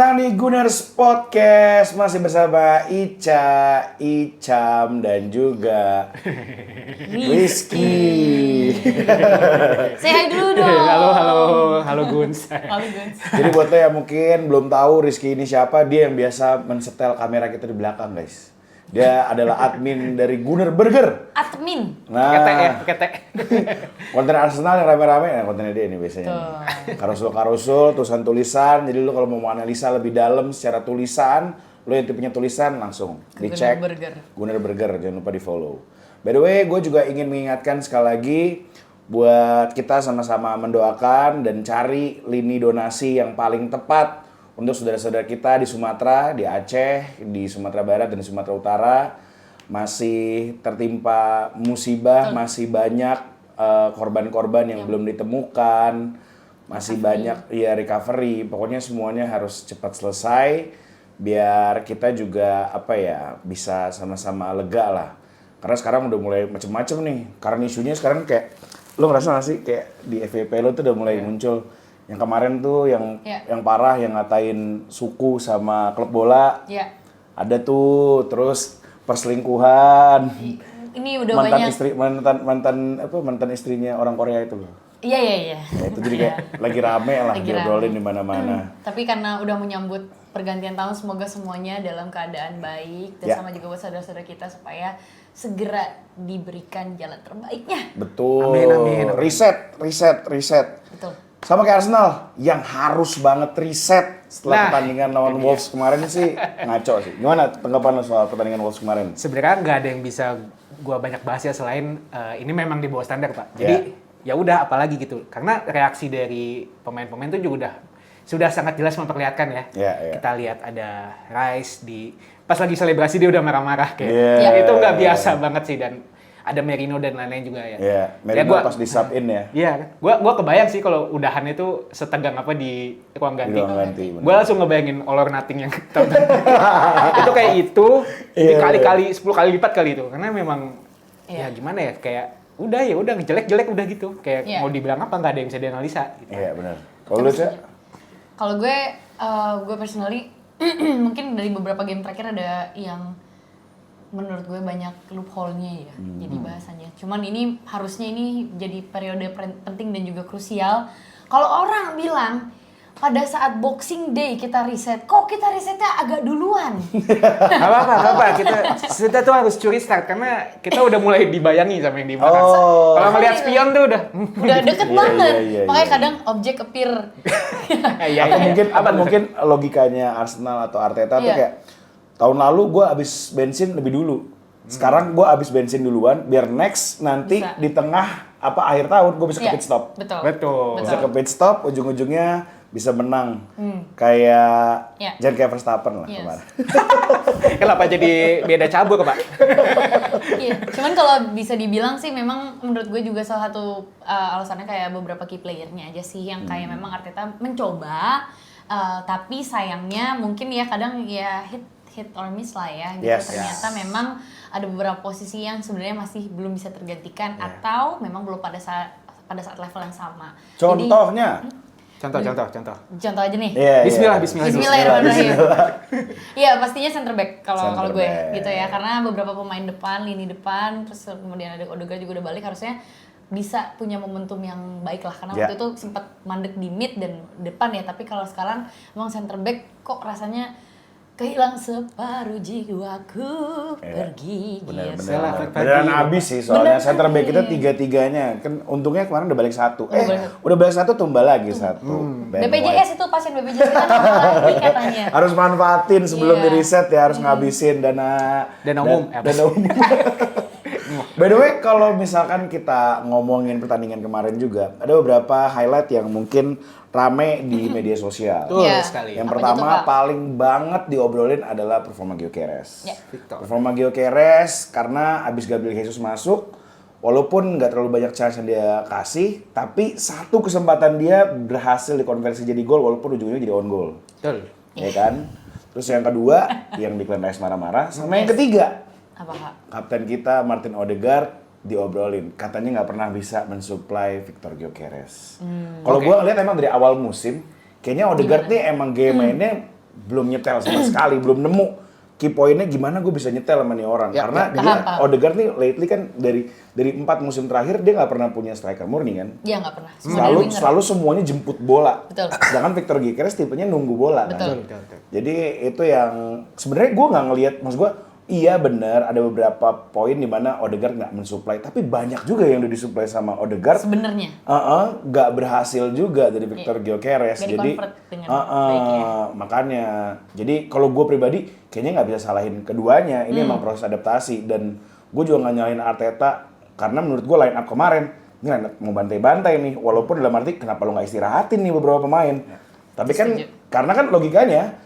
datang di Gunners Podcast. Masih bersama Ica, Icam, dan juga Rizky. Say hi dulu dong. Halo Guns. Halo Guns. Jadi buat lo yang mungkin belum tahu Rizky ini siapa, dia yang biasa mensetel kamera kita di belakang, guys. Dia adalah admin dari Gunner Burger. Admin. Pakai T. Konten Arsenal yang rame-rame, kontennya dia ini biasanya. Karusul-karusul, tulisan-tulisan. Jadi lo kalau mau analisa lebih dalam secara tulisan, lo yang tipenya tulisan langsung dicek. Gunner Burger, jangan lupa di follow. By the way, gue juga ingin mengingatkan sekali lagi buat kita sama-sama mendoakan dan cari lini donasi yang paling tepat untuk saudara-saudara kita di Sumatera, di Aceh, di Sumatera Barat, dan di Sumatera Utara masih tertimpa musibah, masih banyak korban-korban yang belum ditemukan, masih banyak ya recovery. Pokoknya semuanya harus cepat selesai biar kita juga bisa sama-sama lega lah. Karena sekarang udah mulai macem-macem nih. Karena isunya sekarang kayak lo ngerasa gak sih kayak di FYP lo tuh udah mulai muncul yang kemarin tuh yang parah yang ngatain suku sama klub bola. Iya. Ada tuh terus perselingkuhan. Ini udah mantan istrinya orang Korea itu loh. Iya. Ya, itu jadi kayak lagi rame lah diobrolin di mana-mana. Tapi karena udah menyambut pergantian tahun, semoga semuanya dalam keadaan baik dan sama juga buat saudara-saudara kita supaya segera diberikan jalan terbaiknya. Betul. Amin. Riset. Betul. Sama kayak Arsenal yang harus banget riset setelah pertandingan lawan Wolves kemarin sih ngaco sih. Gimana tanggapan lo soal pertandingan Wolves kemarin? Sebenarnya nggak ada yang bisa gua banyak bahas ya selain ini memang di bawah standar, Pak. Jadi ya udah apalagi gitu. Karena reaksi dari pemain-pemain itu juga sudah sangat jelas memperlihatkan ya. Kita lihat ada Rice pas lagi selebrasi dia udah marah-marah kayak. Itu nggak biasa banget sih, dan ada Merino dan lain-lain juga ya. Iya, Merino pas di sub in ya. Iya, gua kebayang sih kalau udahan itu setegang apa di ruang ganti. Gua langsung ngebayangin All or Nothing yang itu kayak itu dikali-kali 10 kali lipat kali itu. Karena memang ya gimana ya, kayak udah jelek-jelek udah gitu. Kayak mau dibilang apa nggak ada yang bisa dianalisa gitu. Iya, benar. Kalau lu, Cak? Kalau gue personally mungkin dari beberapa game terakhir ada yang menurut gue banyak loophole-nya ya, jadi bahasanya. Cuman ini harusnya ini jadi periode penting dan juga krusial. Kalau orang bilang pada saat Boxing Day kita riset, kok kita risetnya agak duluan? Apa-apa, kita tuh harus curi start karena kita udah mulai dibayangi sama yang di belakang. Kalau ngeliat spion tuh udah deket banget. Makanya kadang objek appear. Mungkin logikanya Arsenal atau Arteta tuh kayak tahun lalu gue abis bensin lebih dulu. Sekarang gue abis bensin duluan, biar next nanti bisa. Di tengah akhir tahun gue bisa ke pit stop. Betul. Bisa ke pit stop, ujung-ujungnya bisa menang. Kayak jangan kayak Verstappen lah kemarin. Kenapa jadi beda cabur, Pak? Cuman kalau bisa dibilang sih memang menurut gue juga salah satu alasannya kayak beberapa key playernya aja sih yang kayak memang Arteta mencoba, tapi sayangnya mungkin ya kadang ya hit or miss lah ya gitu. Ternyata memang ada beberapa posisi yang sebenarnya masih belum bisa tergantikan atau memang belum pada saat level yang sama. Contohnya? Contoh aja nih. Bismillah. Iya, pastinya center back kalau gue gitu ya. Karena beberapa pemain depan, lini depan, terus kemudian ada Odegaard juga udah balik, harusnya bisa punya momentum yang baik lah. Karena waktu itu sempat mandek di mid dan depan ya, tapi kalau sekarang emang center back kok rasanya kehilang separuh jiwaku pergi. Beneran abis sih soalnya center back kita tiga-tiganya kan untungnya kemarin udah balik satu. Udah balik satu tumbal lagi satu. BPJS itu pasien BPJS kita nambah lagi katanya. Harus manfaatin sebelum di reset ya, harus ngabisin dana umum. By the way, kalau misalkan kita ngomongin pertandingan kemarin juga, ada beberapa highlight yang mungkin rame di media sosial. Sekali. Yang pertama paling banget diobrolin adalah performa Gyökeres. Performa Gyökeres karena abis Gabriel Jesus masuk, walaupun nggak terlalu banyak chance yang dia kasih, tapi satu kesempatan dia berhasil dikonversi jadi gol walaupun ujungnya jadi on goal. Betul. Ya kan? Terus yang kedua, yang Declan Rice marah-marah, sama yang ketiga. Apa, Kak? Kapten kita Martin Odegaard diobrolin, katanya nggak pernah bisa mensuplai Victor Gyökeres. Kalau gue ngeliat emang dari awal musim, kayaknya Odegaard nih emang game mainnya belum nyetel sama sekali, belum nemu key point-nya gimana gue bisa nyetel sama nih orang. Karena dia Odegaard nih lately kan dari 4 musim terakhir dia nggak pernah punya striker murni kan. Iya nggak pernah. Selalu semuanya jemput bola. Betul. Sedangkan Victor Gyökeres tipenya nunggu bola betul. kan. Jadi itu yang sebenarnya gue nggak ngelihat, maksud gue iya benar ada beberapa poin di mana Odegaard nggak mensuplai, tapi banyak juga yang udah disuplai sama Odegaard. Sebenarnya. Nggak berhasil juga dari Victor Gyökeres. Jadi makanya. Jadi kalau gue pribadi kayaknya nggak bisa salahin keduanya. Ini emang proses adaptasi dan gue juga nggak nyalahin Arteta karena menurut gue line up kemarin ini line up mau bantai-bantai nih. Walaupun dalam arti kenapa lo nggak istirahatin nih beberapa pemain. Tapi kan karena kan logikanya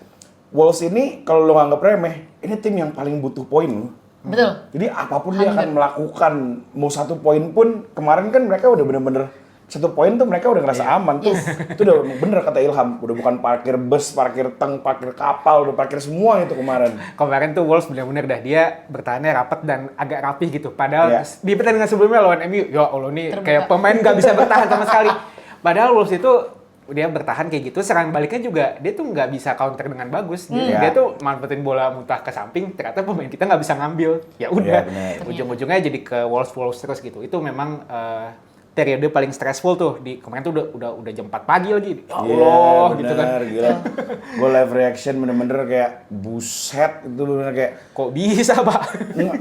Wolves ini kalau lo nganggap remeh, ini tim yang paling butuh poin lo. Betul. Jadi apapun dia akan melakukan, mau 1 poin pun, kemarin kan mereka udah bener-bener 1 poin tuh mereka udah ngerasa aman tuh. Itu udah bener kata Ilham, udah bukan parkir bus, parkir tank, parkir kapal, udah parkir semua itu kemarin. Kemarin tuh Wolves bener-bener dah, dia bertahannya rapat dan agak rapih gitu. Padahal di pertandingan sebelumnya lawan MU, ya Allah nih kayak pemain nggak bisa bertahan sama sekali. Padahal Wolves itu dia bertahan kayak gitu, serangan baliknya juga dia tuh nggak bisa counter dengan bagus. Dia tuh manfaatin bola muntah ke samping, ternyata pemain kita nggak bisa ngambil. Ya udah, ujung-ujungnya jadi ke Wolves terus gitu. Itu memang periode paling stressful tuh di kemarin tuh udah jam 4 pagi lagi. Ya Allah, bener, gitu kan. Gila. Gue live reaction bener-bener kayak buset, itu bener kayak kok bisa, Pak?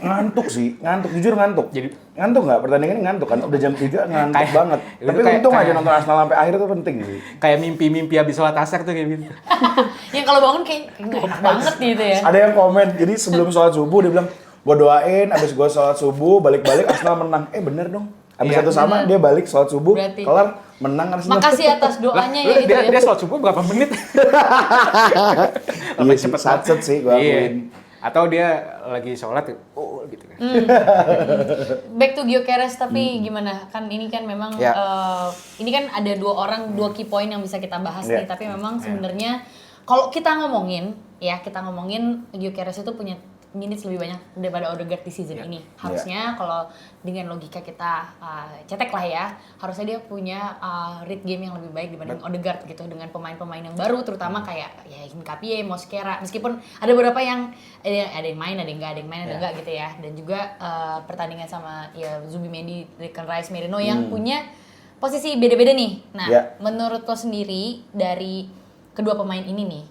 Ngantuk sih, jujur ngantuk. Jadi ngantuk nggak? Pertandingan ini ngantuk kan, udah jam 3 ngantuk banget. Tapi untung aja nonton Arsenal sampai akhir itu penting sih. Kayak mimpi-mimpi habis sholat asar tuh kayak gitu. Yang kalau bangun kayak nggak enak banget gitu ya. Ada yang komen, jadi sebelum sholat subuh dia bilang, gue doain abis gue sholat subuh balik-balik Arsenal menang. Bener dong. Abis 1 sama dia balik sholat subuh, berarti kelar menang Arsenal. Makasih atas doanya ya gitu ya. Dia sholat subuh berapa menit? Iya sih, satset sih gue akuin. Atau dia lagi sholat, gitu kan. Back to Gyökeres, tapi gimana? Kan ini kan memang, ini kan ada 2 key point yang bisa kita bahas nih. Tapi memang sebenarnya kalau kita ngomongin Gyökeres itu punya minutes lebih banyak daripada Odegaard di season ini. Harusnya kalau dengan logika kita cetek lah ya, harusnya dia punya read game yang lebih baik dibanding Odegaard gitu, dengan pemain-pemain yang baru, terutama kayak ya Nkapie, Mosquera, meskipun ada beberapa yang ada yang main, ada yang enggak gitu ya. Dan juga pertandingan sama ya Zubimendi, Declan Rice, Merino yang punya posisi beda-beda nih. Nah, menurut lo sendiri dari kedua pemain ini nih,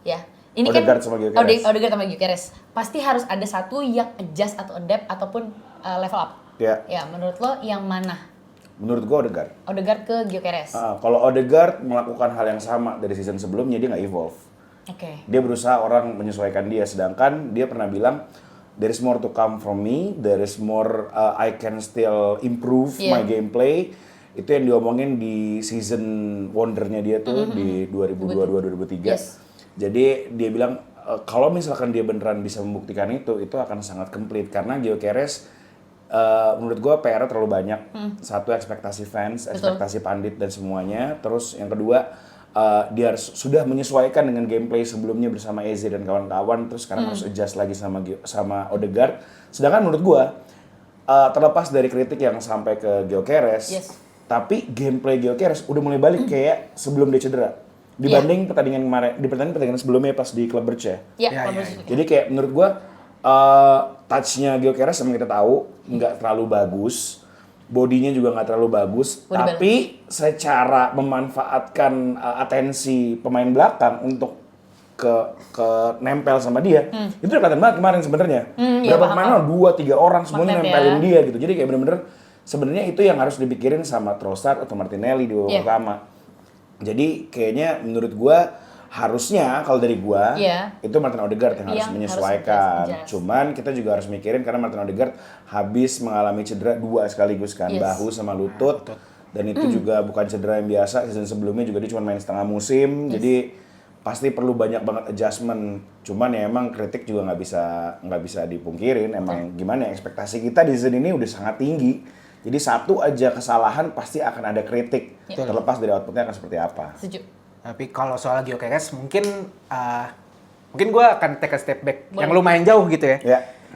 ya. Ini Odegaard sama Gyökeres. Odegaard sama Gyökeres. Pasti harus ada satu yang adjust atau adapt ataupun level up. Ya, menurut lo yang mana? Menurut gue Odegaard. Odegaard ke Gyökeres. Kalau Odegaard melakukan hal yang sama dari season sebelumnya, dia nggak evolve. Dia berusaha orang menyesuaikan dia, sedangkan dia pernah bilang there is more to come from me, there is more I can still improve my gameplay. Itu yang diomongin di season wondernya dia tuh di 2022-2023. Jadi dia bilang kalau misalkan dia beneran bisa membuktikan itu akan sangat komplit karena Gyökeres menurut gue PR terlalu banyak. Satu, ekspektasi fans, ekspektasi pandit dan semuanya. Terus yang kedua dia sudah menyesuaikan dengan gameplay sebelumnya bersama Eze dan kawan-kawan. Terus sekarang harus adjust lagi sama Odegaard. Sedangkan menurut gue terlepas dari kritik yang sampai ke Gyökeres, tapi gameplay Gyökeres udah mulai balik kayak sebelum dia cedera. Dibanding pertandingan kemarin, di pertandingan sebelumnya pas di Club Brugge ya. Jadi kayak menurut gue touch-nya Gyökeres yang kita tahu nggak terlalu bagus, bodinya juga nggak terlalu bagus, tapi secara memanfaatkan atensi pemain belakang untuk ke nempel sama dia, itu udah kelihatan banget kemarin sebenarnya. Berapa pemain, 2-3 orang semuanya nempelin dia gitu. Jadi kayak bener-bener sebenarnya itu yang harus dipikirin sama Trossard atau Martinelli di babak pertama. Jadi kayaknya menurut gua harusnya kalau dari gua itu Martin Odegaard yang harus menyesuaikan. Cuman kita juga harus mikirin karena Martin Odegaard habis mengalami cedera 2 sekaligus kan, bahu sama lutut. Dan itu juga bukan cedera yang biasa. Season sebelumnya juga dia cuma main setengah musim. Jadi pasti perlu banyak banget adjustment. Cuman ya emang kritik juga nggak bisa dipungkirin. Emang gimana ya, ekspektasi kita di season ini udah sangat tinggi. Jadi satu aja kesalahan pasti akan ada kritik, terlepas dari outputnya akan seperti apa. Setuju. Tapi kalau soal Gyökeres mungkin gue akan take a step back yang lumayan jauh gitu ya.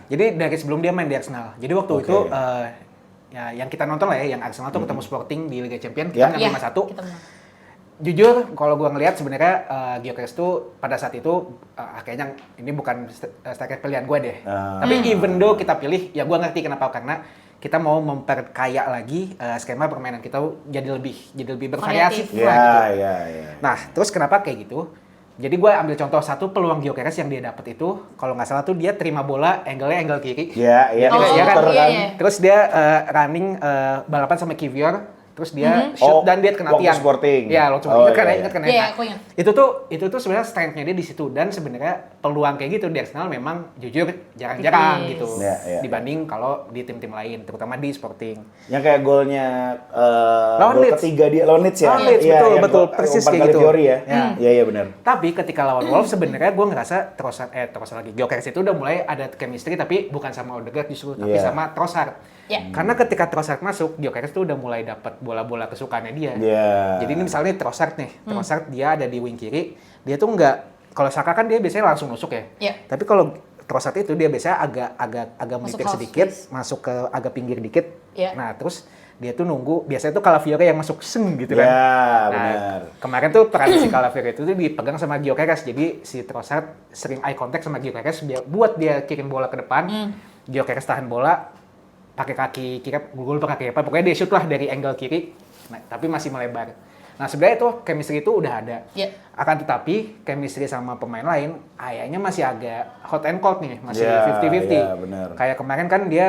Jadi dari sebelum dia main di Arsenal. Jadi waktu itu ya yang kita nonton lah ya, yang Arsenal tuh ketemu Sporting di Liga Champions, kita menang 5-1. Jujur, kalau gue ngelihat sebenarnya Gyökeres tuh pada saat itu kayaknya ini bukan striker pilihan gue deh. Tapi even though kita pilih, ya gue ngerti kenapa, karena kita mau memperkaya lagi skema permainan kita jadi lebih bervariatif lah gitu. Nah, terus kenapa kayak gitu? Jadi gue ambil contoh satu peluang Gyökeres yang dia dapat itu, kalau nggak salah tuh dia terima bola angle kiri. Iya. Terus dia running balapan sama Kivior. Terus dia shoot dan dia kena tiang. Sporting. Iya, ingat kan? Iya, aku ingat. Itu tuh sebenarnya strength-nya dia di situ, dan sebenarnya peluang kayak gitu di Arsenal memang jujur jarang-jarang gitu. Dibanding kalau di tim-tim lain, terutama di Sporting. Yang kayak golnya lawan gol ketiga dia lawan Leeds ya. Lawan Leeds, betul, persis kayak gitu. Fiori ya. Iya benar. Tapi ketika lawan Wolves sebenarnya gue ngerasa Trossard lagi Gyökeres itu udah mulai ada chemistry, tapi bukan sama Odegaard justru, tapi sama Trossard. Karena ketika Trossard masuk, Gyökeres tuh udah mulai dapat bola-bola kesukaannya dia. Jadi ini misalnya Trossard nih, Trossard dia ada di wing kiri, dia tuh nggak, kalau Saka kan dia biasanya langsung nusuk ya. Tapi kalau Trossard itu dia biasanya agak melipir sedikit, masuk ke agak pinggir dikit. Nah terus dia tuh nunggu, biasanya tuh Calafiori yang masuk gitu kan. Benar. Kemarin tuh peran si Calafiori itu tuh dipegang sama Gyökeres, jadi si Trossard sering eye contact sama Gyökeres buat dia kirim bola ke depan, Gyökeres tahan bola, pakai kaki kiri, gue lupa kaki apa, pokoknya dia shoot lah dari angle kiri, tapi masih melebar. Nah sebenarnya itu chemistry itu udah ada. Akan tetapi chemistry sama pemain lain kayaknya masih agak hot and cold nih, masih 50-50. Kayak kemarin kan dia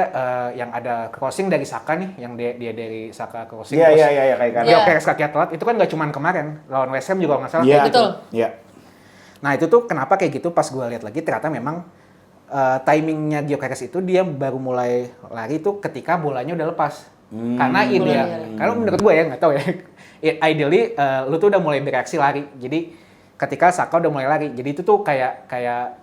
yang ada crossing dari Saka nih, yang dia dari Saka crossing. Kayak Gyökeres kaki telat, itu kan gak cuman kemarin, lawan West Ham juga nggak salah kayak gitu. Nah itu tuh kenapa kayak gitu, pas gue lihat lagi ternyata memang timingnya Gyökeres itu dia baru mulai lari itu ketika bolanya udah lepas. Karena kalau menurut gue ya nggak tahu ya, ideally lu tuh udah mulai bereaksi lari. Jadi ketika Saka udah mulai lari, jadi itu tuh kayak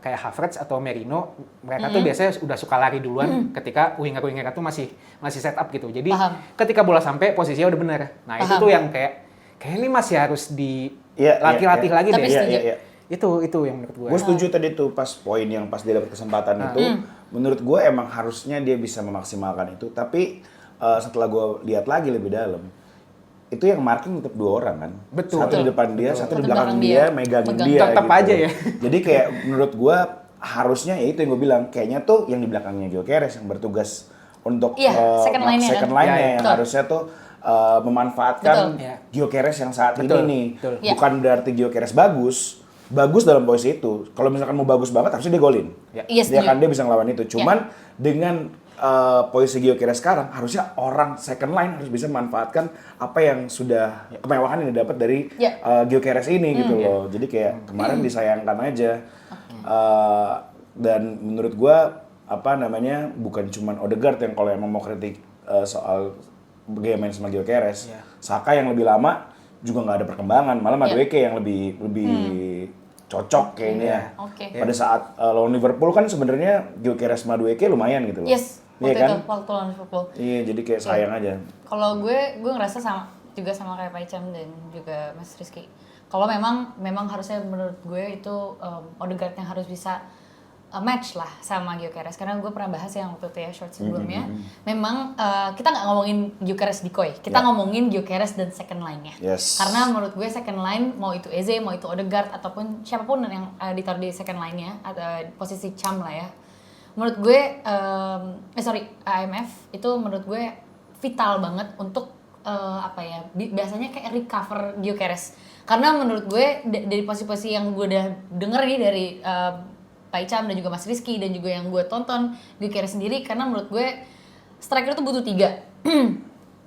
Havertz atau Merino, mereka tuh biasanya udah suka lari duluan ketika winger tuh masih set up gitu. Jadi ketika bola sampai posisinya udah bener. Nah itu tuh yang kayak ini masih harus dilatih lagi deh. Itu yang menurut gue. Gue setuju tadi tuh pas poin yang pas dia dapat kesempatan itu, menurut gue emang harusnya dia bisa memaksimalkan itu. Tapi setelah gue lihat lagi lebih dalam, itu yang marking tetap 2 orang kan. Satu di depan dia, satu di belakang dia, megangin dia. Tetap gitu aja ya. Jadi kayak menurut gue harusnya ya itu yang gue bilang, kayaknya tuh yang di belakangnya Gyökeres yang bertugas untuk second line-nya yang harusnya tuh memanfaatkan Gyökeres yang saat ini nih. Bukan berarti Gyökeres bagus dalam posisi itu. Kalau misalkan mau bagus banget harusnya dia golin. Dia bisa ngelawan itu. Cuman dengan posisi Gyökeres sekarang harusnya orang second line harus bisa memanfaatkan apa yang sudah kemewahan yang didapat dari Gyökeres ini gitu loh. Jadi kayak kemarin disayangkan aja. Dan menurut gua bukan cuman Odegaard yang kalau emang mau kritik soal bagaimana main sama Gyökeres. Saka yang lebih lama juga nggak ada perkembangan, malah Madueke yang lebih cocok kayaknya. Pada saat lawan Liverpool kan sebenarnya Gyökeres Madueke lumayan gitu loh. Waktu itu waktu lawan Liverpool. Iya, jadi kayak sayang aja. Kalau gue ngerasa sama kayak Pak Icam dan juga Mas Rizky. Kalau memang harusnya menurut gue itu Odegaard yang harus bisa match lah sama Gyökeres, karena gue pernah bahas yang waktu itu ya short sebelumnya. Memang kita nggak ngomongin Gyökeres Decoy, kita ngomongin Gyökeres dan second line-nya. Karena menurut gue second line, mau itu Eze, mau itu Odegaard ataupun siapapun yang ditaruh di second line-nya atau posisi Cham lah ya. Menurut gue AMF itu menurut gue vital banget untuk biasanya kayak recover Gyökeres. Karena menurut gue dari posisi-posisi yang gue udah denger nih dari Pak Icam dan juga Mas Rizky dan juga yang gue tonton Gyökeres sendiri, karena menurut gue striker tuh butuh 3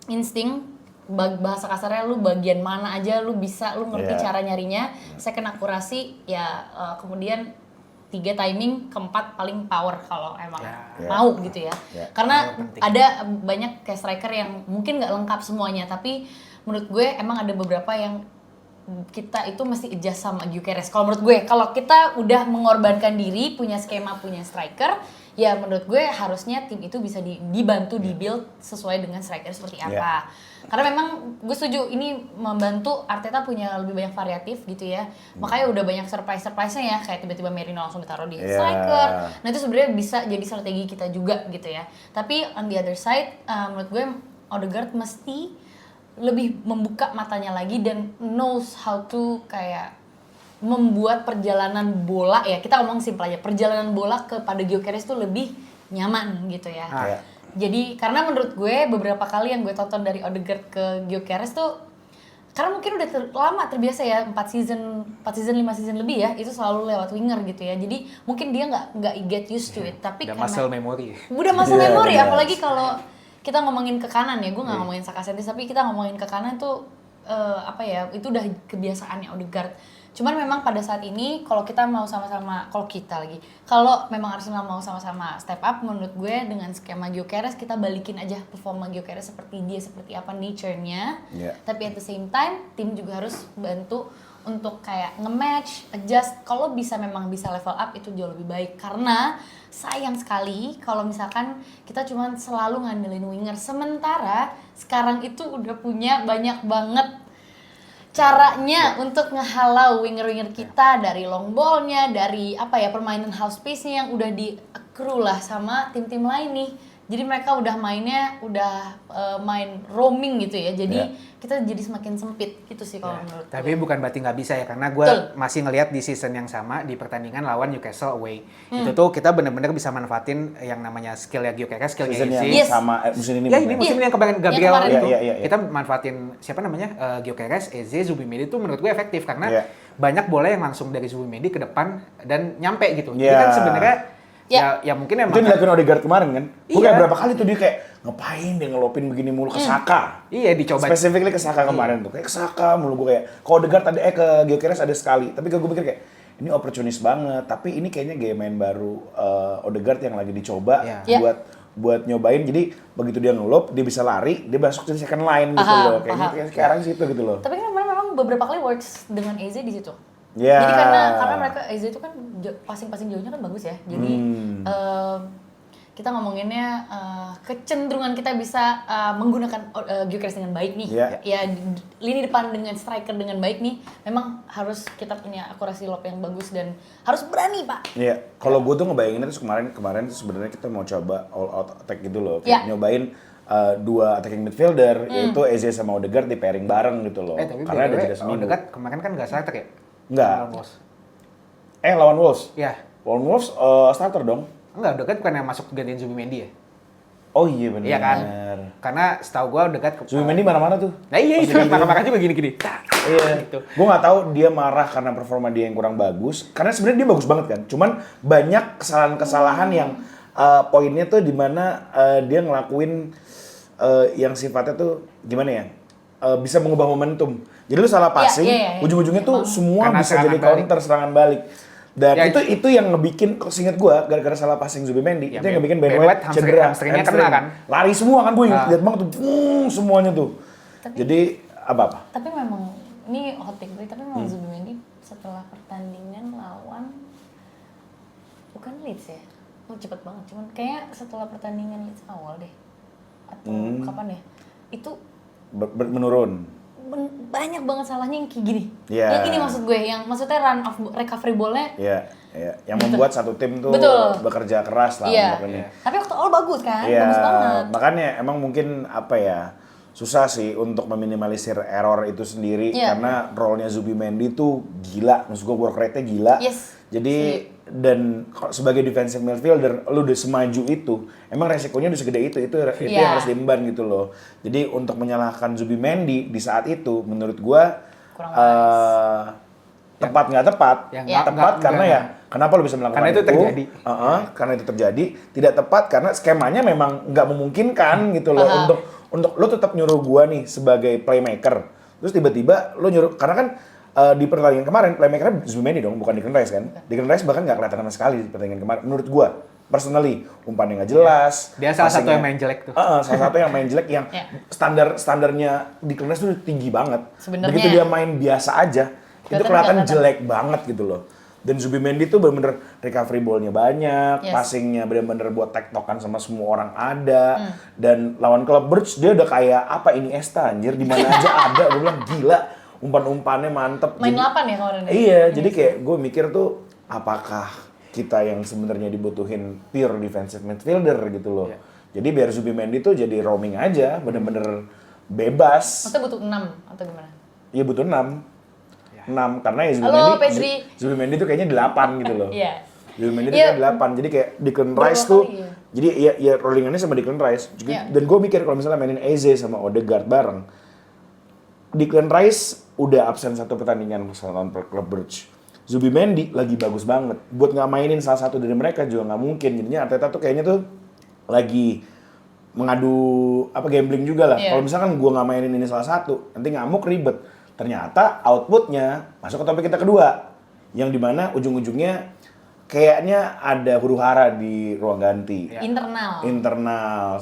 insting, bahasa kasarnya lu bagian mana aja lu bisa, lu ngerti cara nyarinya, second akurasi kemudian 3 timing, 4 paling power kalau emang mau gitu ya. Karena ada banyak kayak striker yang mungkin nggak lengkap semuanya, tapi menurut gue emang ada beberapa yang kita itu mesti adjust sama Gyökeres. Kalau menurut gue, kalau kita udah mengorbankan diri, punya skema, punya striker, ya menurut gue harusnya tim itu bisa dibantu, di-build sesuai dengan striker seperti apa. Karena memang gue setuju, ini membantu Arteta punya lebih banyak variatif gitu ya. Makanya udah banyak surprise-nya ya, kayak tiba-tiba Merino langsung ditaruh di striker. Nah itu sebenarnya bisa jadi strategi kita juga gitu ya. Tapi on the other side, menurut gue Odegaard mesti lebih membuka matanya lagi dan knows how to kayak membuat perjalanan bola ya, kita ngomong simpel aja, perjalanan bola kepada Gyökeres tuh lebih nyaman gitu ya. Jadi karena menurut gue beberapa kali yang gue tonton dari Odegaard ke Gyökeres tuh, karena mungkin udah lama terbiasa ya 4 season 5 season lebih ya, itu selalu lewat winger gitu ya. Jadi mungkin dia nggak get used to it, tapi udah karena muscle memory. Udah muscle memory, apalagi kalau kita ngomongin ke kanan ya, gue nggak ngomongin Sakasetis, tapi kita ngomongin ke kanan tuh apa ya, itu udah kebiasaannya Odegaard. Cuman memang pada saat ini kalau kita mau sama-sama, kalau memang Arsenal mau sama-sama step up, menurut gue dengan skema Gyökeres kita balikin aja performa Gyökeres seperti dia, seperti apa nature-nya. Tapi at the same time tim juga harus bantu untuk kayak nge-match, adjust. Kalau memang bisa level up itu jauh lebih baik, karena sayang sekali kalau misalkan kita cuma selalu ngandelin winger, sementara sekarang itu udah punya banyak banget caranya untuk ngehalau winger-winger kita dari long ball-nya, dari permainan half space-nya yang udah di-accrue lah sama tim-tim lain nih. Jadi mereka udah mainnya main roaming gitu ya. Jadi kita jadi semakin sempit gitu sih kalau menurut gue. Tapi bukan berarti nggak bisa ya, karena gue masih ngelihat di season yang sama di pertandingan lawan Newcastle away. Itu tuh kita benar-benar bisa manfaatin yang namanya skill ya Gyökeres, skillnya Eze. Sama musim ini. Ya ini musim yang kemarin Gabriel itu. Kita Kita manfaatin siapa namanya Gyökeres, Eze, Zubimendi itu menurut gue efektif karena banyak bola yang langsung dari Zubimendi ke depan dan nyampe gitu. Jadi kan sebenarnya ya mungkin emang itu dilakukan Odegaard kemarin kan. Gue kayak berapa kali tuh dia kayak ngapain dia ngelopin begini mulu ke Saka. Iya, dicoba. Specifically ke Saka kemarin tuh. Kayak ke Saka mulu gue kayak. Kalau Odegaard tadi ke Gyökeres ada sekali. Tapi gue pikir kayak ini opportunis banget. Tapi ini kayaknya gaya main baru Odegaard yang lagi dicoba buat nyobain. Jadi begitu dia ngelop, dia bisa lari, dia masuk ke second line gitu loh. Kayaknya sekarang situ gitu loh. Tapi kan memang beberapa kali works dengan Eze di situ. Yeah. Jadi karena mereka Eze itu kan passing jauhnya kan bagus ya. Jadi kita ngomonginnya kecenderungan kita bisa menggunakan Gyökeres dengan baik nih. Ya lini depan dengan striker dengan baik nih. Memang harus kita punya akurasi lob yang bagus dan harus berani, Pak. Iya, kalau gue tuh ngebayanginnya tuh kemarin tuh sebenarnya kita mau coba all out attack gitu loh. Kayak nyobain dua attacking midfielder, yaitu Eze sama Odegaard di pairing bareng gitu loh. Tapi karena ada jeda seminggu. Odegaard kemarin kan nggak starter ya? Enggak. Lawan Wolves? Iya. Lawan Wolves starter dong? Enggak, Odegaard bukan yang masuk gantiin Zubimendi ya? Oh iya benar. Iya kan? Karena setahu gua Odegaard Zubimendi marah-marah tuh. Nah iya itu marah-marah juga gini-gini. Iya. Gitu. Gue nggak tahu dia marah karena performa dia yang kurang bagus. Karena sebenarnya dia bagus banget kan. Cuman banyak kesalahan-kesalahan yang poinnya tuh di mana dia ngelakuin yang sifatnya tuh gimana ya? Bisa mengubah momentum. Jadi lu salah passing, ujung-ujungnya tuh semua karena bisa jadi counter serangan balik. Dan itu yang ngebikin, seinget gue, gara-gara salah passing Zubimendi, itu yang ngebikin Ben White cedera. Hamstringnya kena kan? Lari semua kan, gue lihat banget tuh, semuanya tuh. Jadi apa-apa? Tapi memang, ini hot take gue, tapi memang Zubimendi setelah pertandingan lawan, bukan Leeds ya? Cepet banget, cuman kayak setelah pertandingan Leeds awal deh. Atau kapan ya? Itu menurun. Banyak banget salahnya yang kayak gini. Yang ini maksud gue, yang maksudnya run of recovery ball-nya. Yang membuat satu tim tuh bekerja keras lah. Tapi waktu awal bagus kan, bagus banget. Makanya emang mungkin susah sih untuk meminimalisir error itu sendiri karena role-nya Zubimendi tuh gila, maksud gue work rate-nya gila. Jadi dan sebagai defensive midfielder lu udah semaju itu, emang resikonya udah segede itu yang harus diemban gitu loh. Jadi untuk menyalahkan Zubimendi di saat itu menurut gua tepat nggak tepat? Tepat karena kenapa lu bisa melakukan karena itu terjadi. Karena itu terjadi. Tidak tepat karena skemanya memang nggak memungkinkan gitu loh untuk lu tetap nyuruh gua nih sebagai playmaker. Terus tiba-tiba lu nyuruh, karena kan di pertandingan kemarin playmaker-nya Zubimendi dong, bukan Declan Rice kan? Declan Rice bahkan nggak kelihatan sama sekali di pertandingan kemarin. Menurut gua, personally, umpannya nggak jelas. Dia salah satu yang main jelek tuh. Salah satu yang main jelek yang standarnya Declan Rice tuh tinggi banget. Sebenarnya, begitu dia main biasa aja, itu kelihatan jelek banget gitu loh. Dan Zubimendi tuh bener-bener recovery ball-nya banyak, passing-nya bener-bener buat tektokan sama semua orang ada. Dan lawan klub Brugge dia udah kayak Iniesta anjir, di mana aja ada. Gue bilang gila. Umpan-umpannya mantep. Main 8 ya kemarin? Iya, jadi kayak gue mikir tuh apakah kita yang sebenarnya dibutuhin pure defensive midfielder gitu loh. Jadi biar Zubimendi tuh jadi roaming aja, bener-bener bebas. Maksudnya butuh 6 atau gimana? Iya butuh 6. 6 karena ya Halo, Pedri. Zubimendi tuh kayaknya 8 gitu loh. Iya. Zubimendi tuh kayaknya 8. Jadi kayak Declan Rice tuh jadi ya rollingannya sama Declan Rice. Dan gue mikir kalau misalnya mainin Eze sama Odegaard bareng, Declan Rice udah absen 1 pertandingan lawan Club Brugge. Zubimendi lagi bagus banget. Buat nggak mainin salah satu dari mereka juga nggak mungkin. Jadinya Arteta tuh kayaknya tuh lagi mengadu gambling juga lah. Kalau misalkan gue nggak mainin ini salah satu, nanti ngamuk ribet. Ternyata outputnya masuk ke topik kita kedua, yang dimana ujung-ujungnya kayaknya ada huru hara di ruang ganti. Internal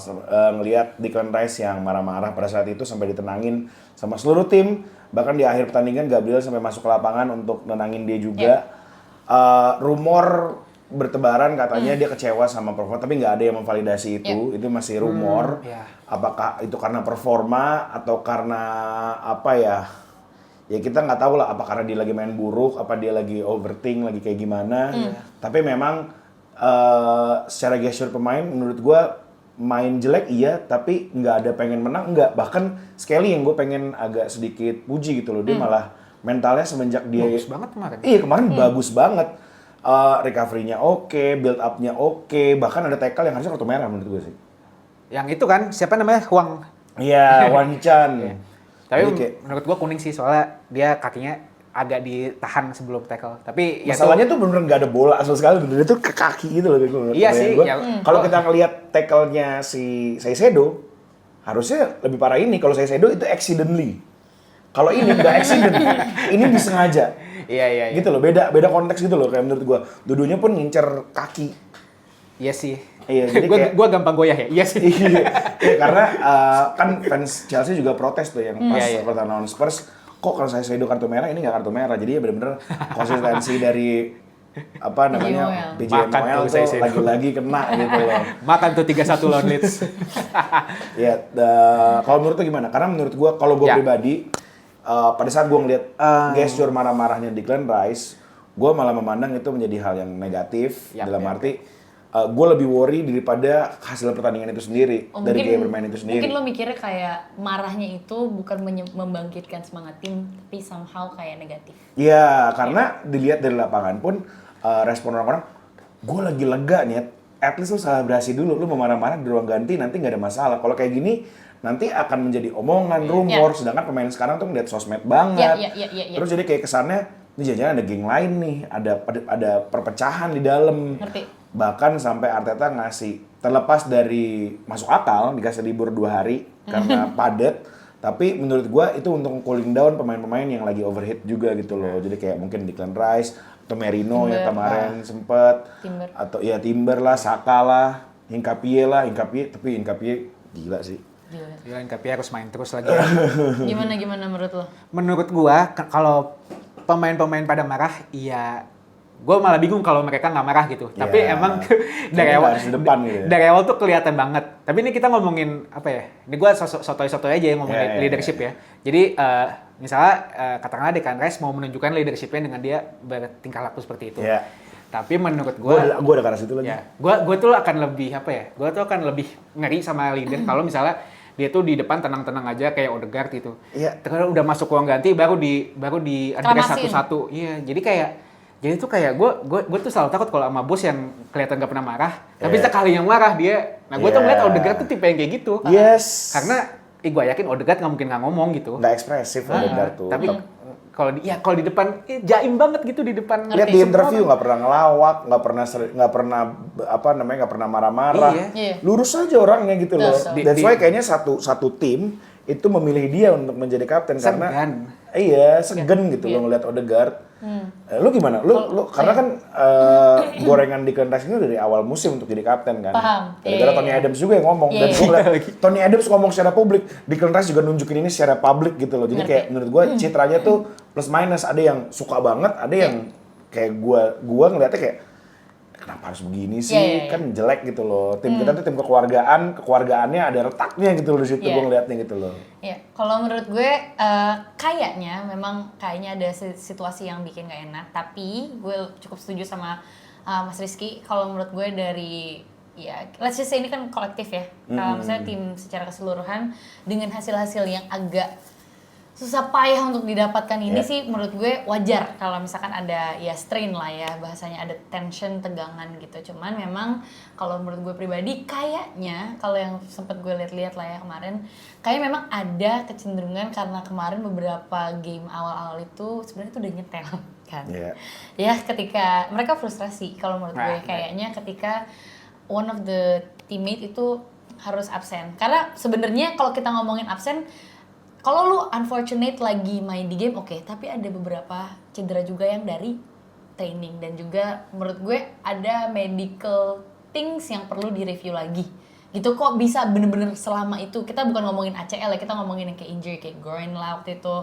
ngelihat Declan Rice yang marah-marah pada saat itu sampai ditenangin sama seluruh tim. Bahkan di akhir pertandingan Gabriel sampai masuk ke lapangan untuk nenangin dia juga. Rumor bertebaran katanya dia kecewa sama performa, tapi nggak ada yang memvalidasi itu. Itu masih rumor. Apakah itu karena performa atau karena apa ya? Ya kita nggak tahu lah, apa karena dia lagi main buruk, apa dia lagi overthink, lagi kayak gimana. Tapi memang secara gesture pemain menurut gue main jelek iya, tapi nggak ada pengen menang, nggak. Bahkan sekali yang gue pengen agak sedikit puji gitu loh, dia malah mentalnya semenjak dia... Bagus banget kemarin. Iya kemarin bagus banget. Recovery-nya oke, build up-nya oke, bahkan ada tackle yang harusnya kartu merah menurut gue sih. Yang itu kan, siapa namanya? Huang. Iya, Wan Chan. Tapi menurut gua kuning sih, soalnya dia kakinya agak ditahan sebelum tackle. Tapi masalahnya tuh bener-bener nggak ada bola asal sekali, bener-bener tuh ke kaki gitu loh. Iya sih. Kalau kita ngelihat tackle-nya si Caicedo, harusnya lebih parah ini. Kalau Caicedo itu accidentally. Kalau ini nggak accident, ini disengaja. Iya. Gitu loh, beda konteks gitu loh kayak menurut gua. Dua-duanya pun ngincer kaki. Iya sih. Iya, jadi gua gampang goyah ya. Iya sih. Karena kan fans Chelsea juga protes tuh yang pas pertandingan Spurs, kok kalau saya sedo kartu merah ini nggak kartu merah. Jadi ya benar-benar konsistensi dari PJMOL tuh lagi-lagi kena gitu loh. Makan tuh 3-1 lawan Leeds. Ya, kalau menurut tuh gimana? Karena menurut gua kalau gua pribadi pada saat gua ngeliat gesture marah-marahnya Declan Rice, gua malah memandang itu menjadi hal yang negatif dalam arti gue lebih worry daripada hasil pertandingan itu sendiri, dari gaya bermain itu sendiri. Mungkin lo mikirnya kayak marahnya itu bukan membangkitkan semangat tim, tapi somehow kayak negatif. Iya, karena dilihat dari lapangan pun respon orang-orang, gue lagi lega nih, at least lo selebrasi dulu, lo mau marah-marah di ruang ganti nanti nggak ada masalah. Kalau kayak gini nanti akan menjadi omongan, rumor, sedangkan pemain sekarang tuh ngeliat sosmed banget. Terus jadi kayak kesannya, ini jangan-jangan ada geng lain nih, ada perpecahan di dalam. Ngerti. Bahkan sampai Arteta ngasih, terlepas dari masuk akal dikasih libur 2 hari karena padat, tapi menurut gua itu untuk cooling down pemain-pemain yang lagi overheat juga gitu loh. Jadi kayak mungkin Declan Rice atau Merino ya kemarin sempet, atau ya Timber lah, Saka lah, Hinkapie tapi Hinkapie gila sih. Gila, Hinkapie harus main terus lagi. Gimana menurut lo? Menurut gua kalau pemain-pemain pada marah, iya. Gue malah bingung kalau mereka nggak marah gitu. Tapi emang dari awal depan gitu ya. Dari awal tuh kelihatan banget. Tapi ini kita ngomongin apa ya? Ini gue sotoy-sotoy aja yang ngomongin leadership ya. Jadi misalnya katakanlah Declan Rice mau menunjukkan leadershipnya dengan dia bertingkah laku seperti itu. Tapi menurut gue udah ke arah situ lagi. Gue tuh akan lebih apa ya? Gue tuh akan lebih ngeri sama leader kalau misalnya dia tuh di depan tenang-tenang aja kayak Odegaard gitu. Terus udah masuk ruang ganti baru di address satu-satu. Iya, jadi tuh kayak gue tuh selalu takut kalau sama bos yang kelihatan gak pernah marah, tapi sekali yang marah dia. Nah gue tuh ngeliat Odegaard tuh tipe yang kayak gitu. Karena gue yakin Odegaard nggak mungkin nggak ngomong gitu. Nggak ekspresif Odegaard tuh. Tapi kalau di depan jaim banget gitu di depan. Lihat di interview nggak pernah ngelawak, nggak pernah marah-marah. Lurus aja orangnya gitu loh. That's why kayaknya satu tim itu memilih dia untuk menjadi kapten karena segan gitu loh ngeliat Odegaard. Lu gimana? Lu karena kan gorengan Declan Rice ini dari awal musim untuk jadi kapten kan. Paham. Gara-gara Tony Adams juga yang ngomong dan gue ngeliat Tony Adams ngomong secara publik, Declan Rice juga nunjukin ini secara publik gitu loh. Jadi kayak menurut gue citranya tuh plus minus, ada yang suka banget, ada yang kayak gue ngeliatnya kayak kenapa harus begini sih? Kan jelek gitu loh. Tim kita tuh tim kekeluargaannya ada retaknya gitu loh di situ gue ngeliatnya gitu loh. Iya, kalau menurut gue kayaknya ada situasi yang bikin gak enak, tapi gue cukup setuju sama Mas Rizky. Kalau menurut gue dari ya let's just say ini kan kolektif ya. Kalau misalnya tim secara keseluruhan dengan hasil-hasil yang agak susah payah untuk didapatkan ini sih menurut gue wajar kalau misalkan ada ya strain lah ya, bahasanya ada tension, tegangan gitu. Cuman memang kalau menurut gue pribadi kayaknya kalau yang sempat gue lihat-lihat lah ya kemarin, kayak memang ada kecenderungan karena kemarin beberapa game awal-awal itu sebenarnya itu udah nyetel kan. Ya ketika mereka frustrasi kalau menurut gue kayaknya ketika one of the teammate itu harus absen. Karena sebenarnya kalau kita ngomongin absen, kalau lu unfortunate lagi main di game oke, tapi ada beberapa cedera juga yang dari training dan juga menurut gue ada medical things yang perlu direview lagi. Gitu kok bisa bener-bener selama itu. Kita bukan ngomongin ACL ya, kita ngomongin yang kayak injury kayak groin lah waktu itu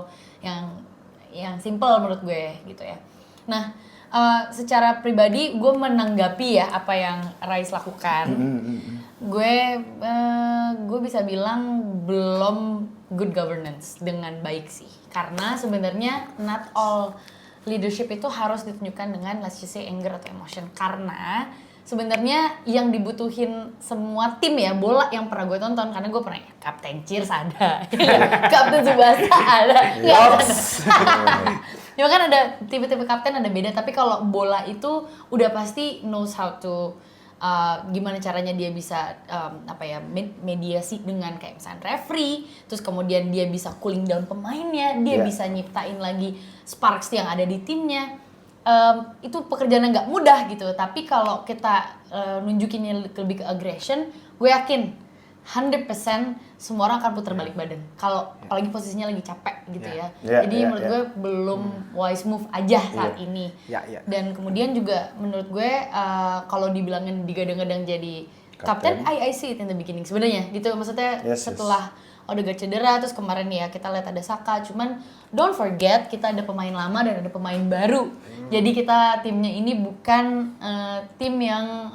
yang simple menurut gue gitu ya. Nah, secara pribadi gue menanggapi ya apa yang Rais lakukan. Gue bisa bilang belum good governance dengan baik sih, karena sebenarnya not all leadership itu harus ditunjukkan dengan let's just say anger atau emotion, karena sebenarnya yang dibutuhin semua tim ya bola yang pernah gue tonton, karena gue pernah Kapten Cheers ada, Kapten Tsubasa ada, ya kan ada tipe-tipe kapten ada beda, tapi kalau bola itu udah pasti knows how to gimana caranya dia bisa mediasi dengan kayak misalnya referee, terus kemudian dia bisa cooling down pemainnya, dia bisa nyiptain lagi sparks yang ada di timnya. Itu pekerjaan yang nggak mudah gitu, tapi kalau kita nunjukinnya lebih ke aggression, gue yakin 100% semua orang akan putar balik badan kalau apalagi posisinya lagi capek gitu ya. Jadi menurut gue belum wise move aja saat ini. Dan kemudian juga menurut gue kalau dibilangin digadang-gadang jadi kapten, I see it in the beginning sebenarnya gitu. Maksudnya setelah Odegaard cedera, terus kemarin ya kita lihat ada Saka, cuman don't forget kita ada pemain lama dan ada pemain baru. Jadi kita timnya ini bukan tim yang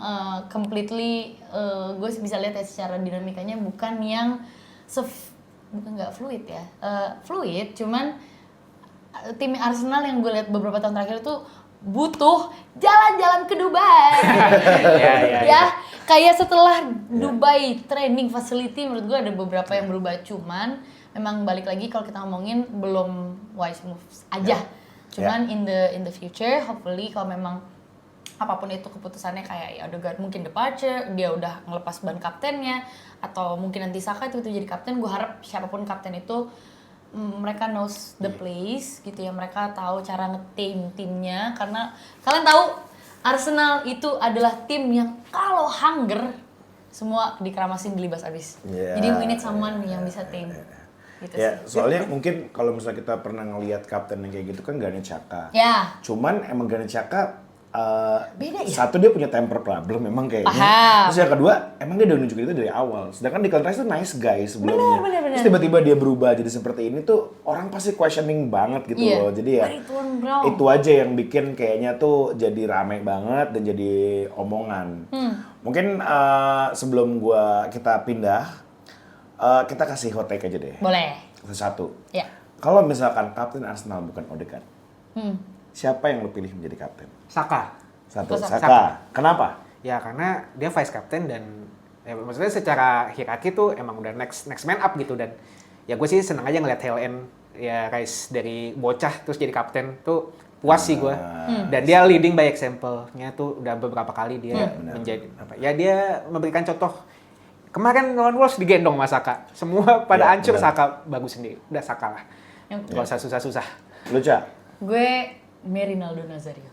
completely gue bisa lihat ya secara dinamikanya bukan yang bukan nggak fluid ya, fluid, cuman tim Arsenal yang gue lihat beberapa tahun terakhir itu butuh jalan-jalan ke Dubai. Ya, kayak setelah Dubai training facility menurut gue ada beberapa yang berubah, cuman memang balik lagi kalau kita ngomongin belum wise moves aja. Cuman in the future hopefully kalau memang apapun itu keputusannya kayak ya Odegaard mungkin departure, dia udah ngelepas ban kaptennya, atau mungkin nanti Saka itu jadi kapten, gue harap siapapun kapten itu mereka knows the place gitu ya, mereka tahu cara nge-tame timnya, karena kalian tahu Arsenal itu adalah tim yang kalau hunger semua dikeramasin dilibas abis. Jadi we need someone yang bisa tame. Gitu soalnya mungkin kalau misalnya kita pernah ngelihat kapten yang kayak gitu kan Granit Xhaka. Cuman emang Granit Xhaka beda ya? Satu dia punya temper problem memang kayaknya. Terus yang kedua emang dia udah nunjukin itu dari awal. Sedangkan Declan Rice tuh nice guy sebelumnya. Bener. Terus tiba-tiba dia berubah jadi seperti ini tuh orang pasti questioning banget gitu loh. Jadi ya itu aja yang bikin kayaknya tuh jadi rame banget dan jadi omongan. Mungkin sebelum kita pindah, kita kasih hot take aja deh. Boleh. Satu. Kalau misalkan kapten Arsenal bukan Odegaard, siapa yang lo pilih menjadi kapten? Saka. Saka. Kenapa? Ya karena dia vice captain dan ya, maksudnya secara hierarki tuh emang udah next man up gitu, dan ya gue sih seneng aja ngeliat Helen ya rise dari bocah terus jadi kapten tuh puas sih gue. Dan dia leading by example-nya tuh udah beberapa kali dia menjadi dia memberikan contoh. Kemarin lawan Wolves digendong sama Saka. Semua pada hancur, Saka bagus sendiri. Udah Saka lah. Gak usah susah-susah. Lu, Ca? Gue Rinaldo Nazario.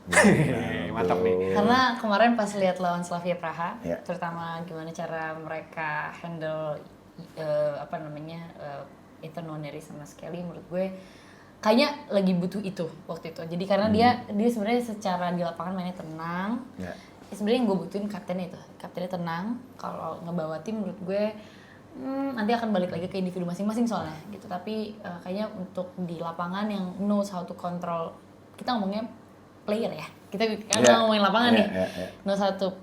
Mantap nih. Karena kemarin pas lihat lawan Slavia Praha, terutama gimana cara mereka handle Ethan Nwaneri sama Skelly, menurut gue kayaknya lagi butuh itu waktu itu. Jadi karena dia sebenarnya secara di lapangan mainnya tenang. Sebenarnya yang gue butuhin kaptennya tenang. Kalau ngebawa tim menurut gue nanti akan balik lagi ke individu masing-masing soalnya gitu. Tapi kayaknya untuk di lapangan yang knows how to control, kita ngomongnya player ya, kita ngomongin lapangan nih, knows how to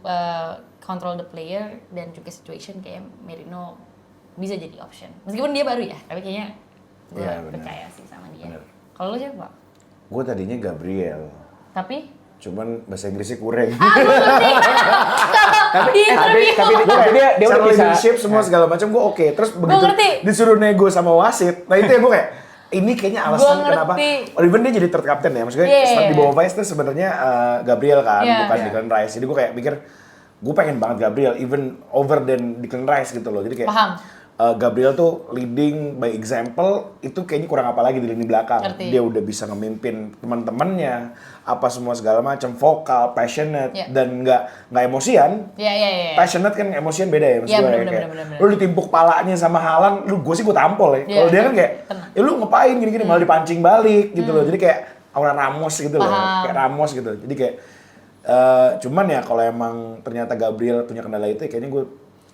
control the player dan juga situation, kayak Merino bisa jadi option. Meskipun dia baru ya, tapi kayaknya gue percaya sih sama dia. Kalau lo siapa? Gue tadinya Gabriel. Tapi? Cuman bahasa Inggrisnya kurang. Aku ngerti. dia secara udah bisa leadership semua segala macam gue oke. Terus begitu ngerti. disuruh nego sama wasit, nah itu ya gue kayak ini kayaknya alasan Gua kenapa. Even dia jadi third captain ya, maksudnya start di bawah Vice itu sebenarnya Gabriel kan, bukan Declan Rice. Jadi gue kayak mikir gue pengen banget Gabriel, even over than Declan Rice gitu loh. Jadi kayak Gabriel tuh leading by example, itu kayaknya kurang apa lagi di lini belakang. Ngerti. Dia udah bisa ngemimpin teman-temannya, apa semua segala macam, vokal, passionate, dan nggak emosian. Passionate kan emosian beda ya, maksud gue kayak lu ditimpuk palanya sama Haaland, gue sih gue tampol ya. Kalau dia kan kayak, ya lu ngapain gini-gini, malah dipancing balik gitu loh. Jadi kayak aura Ramos gitu loh, kayak Ramos gitu. Jadi kayak, cuman ya kalau emang ternyata Gabriel punya kendala itu, ya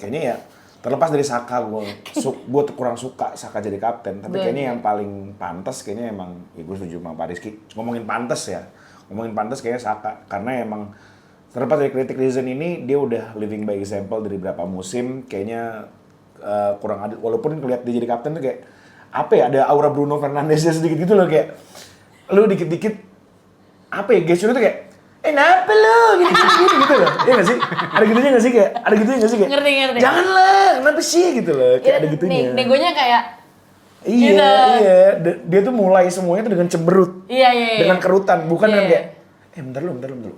kayaknya ya terlepas dari Saka, gue kurang suka Saka jadi kapten. Tapi kayaknya yang paling pantas kayaknya emang, ya gue setuju sama Pak Rizky. Ngomongin pantas kayaknya Saka. Karena emang terlepas dari kritik reason ini, dia udah living by example dari berapa musim. Kayaknya kurang adil. Walaupun ngeliat dia jadi kapten tuh kayak, apa ya, ada aura Bruno Fernandes sedikit gitu loh. Kayak, lu dikit-dikit, apa ya, gesturnya tuh kayak, kenapa lo? Gini gitu loh. Iya gak sih? Ada gitunya gak sih kayak? Ngerti. Janganlah, kenapa sih gitu loh. Kayak ada gitunya. Negonya kayak Iya. Dia tuh mulai semuanya tuh dengan cemberut. Iya. Dengan kerutan, bukan dengan kayak bentar lu.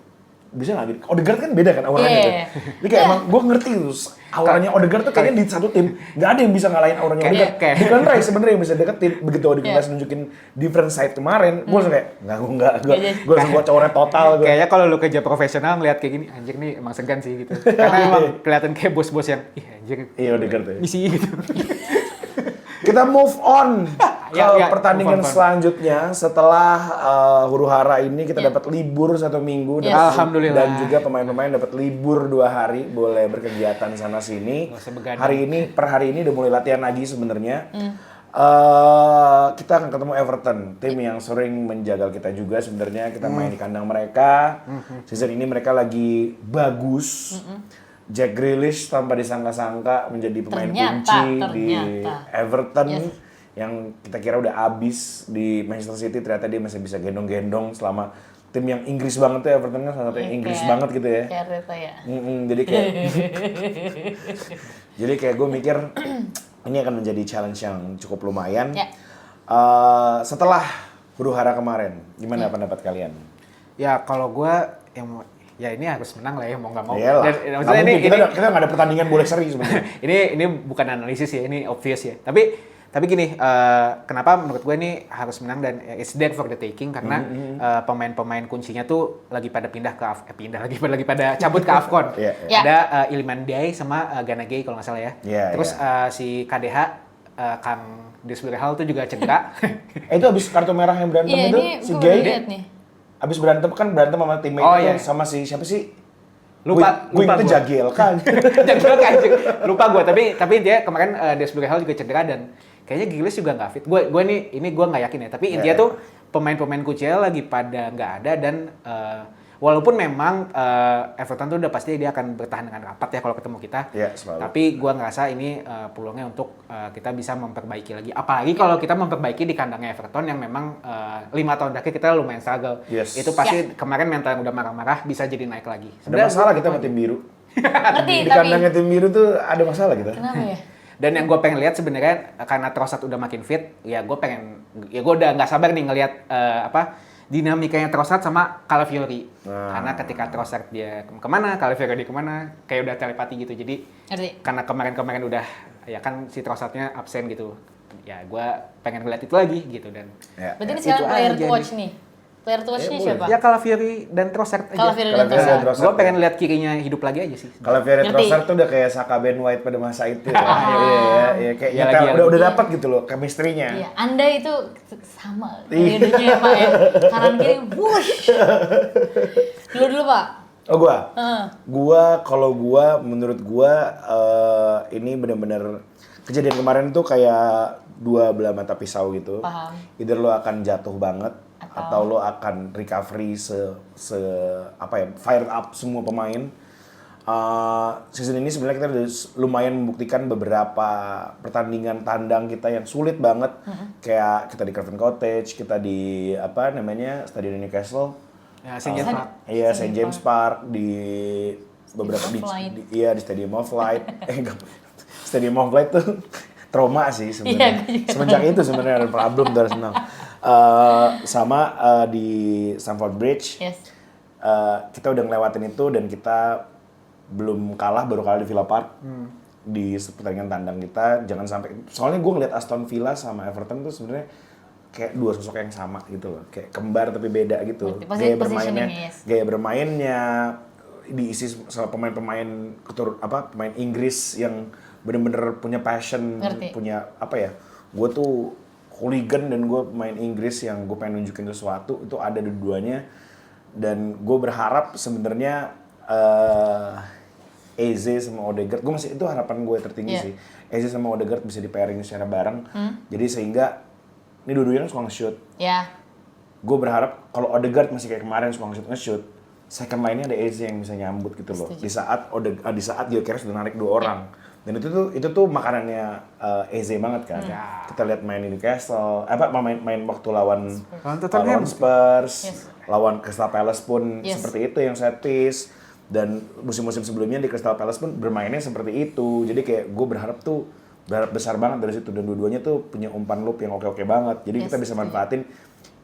Bisa nggak gitu? Odegaard kan beda kan auranya tuh. Jadi kayak emang gue ngerti tuh auranya Odegaard tuh kayaknya di satu tim nggak ada yang bisa ngalahin auranya Odegaard. Declan Rice sebenarnya yang bisa deketin. Begitu Declan Rice nunjukin different side kemarin, gue langsung kayak gue langsung coret total. Kayaknya kalau lu kerja profesional ngeliat kayak gini, anjir nih emang segan sih gitu. Karena emang kelihatan kayak bos-bos yang, anjir. Iya Odegaard ya. Misi gitu. Kita move on ke pertandingan move on. selanjutnya. Setelah huru-hara ini kita dapat libur 1 minggu Alhamdulillah. Dan juga pemain-pemain dapat libur 2 hari, boleh berkegiatan sana sini. Per hari ini udah mulai latihan lagi sebenarnya. Kita akan ketemu Everton, tim yang sering menjagal kita juga sebenarnya. Kita main di kandang mereka. Season ini mereka lagi bagus. Jack Grealish tanpa disangka-sangka menjadi pemain kunci di Everton yang kita kira udah abis di Manchester City, ternyata dia masih bisa gendong-gendong selama tim yang Inggris banget tuh. Everton kan salah satu yang Inggris banget gitu ya. Jadi kayak gue mikir ini akan menjadi challenge yang cukup lumayan. Setelah huru-hara kemarin, gimana pendapat kalian? Ya kalau gue ya ini harus menang lah ya, mau nggak mau. Dan maksudnya kita nggak ada pertandingan boleh seri sebenarnya. ini bukan analisis ya, ini obvious ya. Tapi gini, kenapa menurut gue ini harus menang dan it's dead for the taking karena pemain-pemain kuncinya tuh lagi pada lagi pada cabut ke AFCON. Ada Iliman Ndiaye sama Gana Gueye kalau nggak salah ya. Terus si KDH Kang Desbirhal tuh juga cedera. Itu habis kartu merah yang berantem itu si Gueye. Abis berantem sama teammate sama si siapa sih? Lupa gue Jagiel kan. Lupa gue, tapi dia kemarin Desbirhal juga cedera dan kayaknya Grealish juga nggak fit. Gue nggak yakin ya, tapi intinya tuh pemain-pemain kuncinya lagi pada nggak ada dan walaupun memang Everton tuh udah pasti dia akan bertahan dengan rapat ya kalau ketemu kita. Tapi gue ngerasa ini peluangnya untuk kita bisa memperbaiki lagi. Apalagi kalau kita memperbaiki di kandangnya Everton yang memang 5 tahun terakhir kita lumayan struggle. Itu pasti kemarin mental yang udah marah-marah bisa jadi naik lagi. Ada masalah kita sama tim biru. Di kandangnya tim biru tuh ada masalah kita. Kenapa ya? Dan yang gue pengen lihat sebenarnya karena Trossard udah makin fit, gue udah nggak sabar nih ngelihat dinamikanya Trossard sama Calafiori. Karena ketika Trossard dia kemana, Calafiori dia kemana, kayak udah telepati gitu. Jadi karena kemarin udah ya kan si Trossardnya absen gitu. Ya gue pengen ngeliat itu lagi gitu dan. Berarti ini sekarang player to watch nih. Player to watch-nya siapa? Ya Calafiori dan Trossard aja. Gue pengen lihat kirinya hidup lagi aja sih. Calafiori Trossard tuh udah kayak Saka Ben White pada masa itu. Iya, kayak udah dapat gitu loh chemistry-nya. Iya, Anda itu sama periodenya ya Pak ya. Kanan kiri, wush. Dulu Pak. Oh gua menurut gua ini benar-benar kejadian kemarin tuh kayak 2 belah mata pisau gitu. Paham. Either lo akan jatuh banget atau lo akan recovery fire up semua pemain. Season ini sebenarnya kita udah lumayan membuktikan beberapa pertandingan tandang kita yang sulit banget. Kayak kita di Craven Cottage, kita di Stadion Newcastle. Ya, St. James Park. Iya, St. James Park di beberapa di Stadium of Light. Stadium of Light tuh trauma sih sebenarnya. Semenjak itu sebenarnya ada problem dari Arsenal. Di Stamford Bridge. Yes. Kita udah ngelewatin itu dan kita belum kalah, baru kalah di Villa Park. Di pertandingan tandang kita, jangan sampai, soalnya gue ngeliat Aston Villa sama Everton tuh sebenarnya kayak dua sosok yang sama gitu loh, kayak kembar tapi beda gitu. Gaya bermainnya diisi sama pemain-pemain pemain Inggris yang bener-bener punya passion, punya apa ya, gue tuh hooligan dan gue pemain Inggris yang gue pengen nunjukin sesuatu, itu ada dua-duanya. Dan gue berharap sebenarnya Eze sama Odegaard, itu harapan gue tertinggi sih. Eze sama Odegaard bisa di pairing secara bareng, jadi sehingga ini dua-duanya suka nge-shoot. Gue berharap kalau Odegaard masih kayak kemarin suka nge-shoot, second line-nya ada Eze yang bisa nyambut gitu loh. Di saat Gyökeres udah narik 2 orang. Dan itu tuh makanannya Eze banget kan. Kita lihat main di Newcastle, main waktu lawan Spurs, lawan Crystal Palace pun seperti itu yang set piece. Dan musim-musim sebelumnya di Crystal Palace pun bermainnya seperti itu. Jadi kayak gue berharap besar banget dari situ. Dan dua-duanya tuh punya umpan loop yang oke-oke banget. Jadi kita bisa manfaatin